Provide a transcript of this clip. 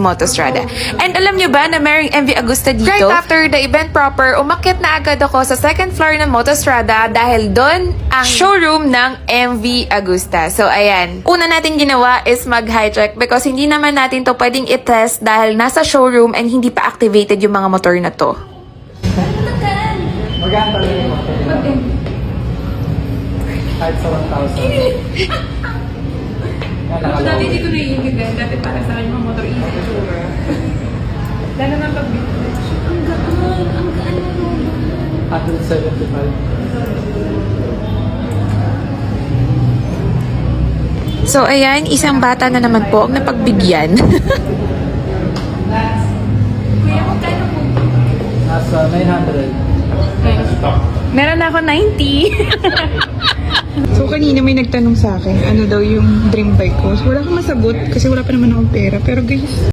Motostrada. And alam nyo ba na mayroong MV Agusta dito? Right after the event proper, umakyat na agad ako sa second floor ng Motostrada dahil doon ang showroom ng MV Agusta. So ayan, una natin ginawa is mag-high check because hindi naman natin to pwedeng i-test dahil nasa showroom and hindi pa activated yung mga motor na to. Maganda rin yung motor. Kahit sa 1,000. Dati hindi ko naiintindihan. Dati para sa akin mga motor easy to. Lalo na pag ang gaan na naman. 175. So ayan, isang bata na naman po ang napagbigyan. Kuya, magkano po? Nasa 900. Meron na ako 90. So, kanina may nagtanong sa akin, ano daw yung dream bike ko. So, wala akong masagot kasi wala pa naman akong pera. Pero guys,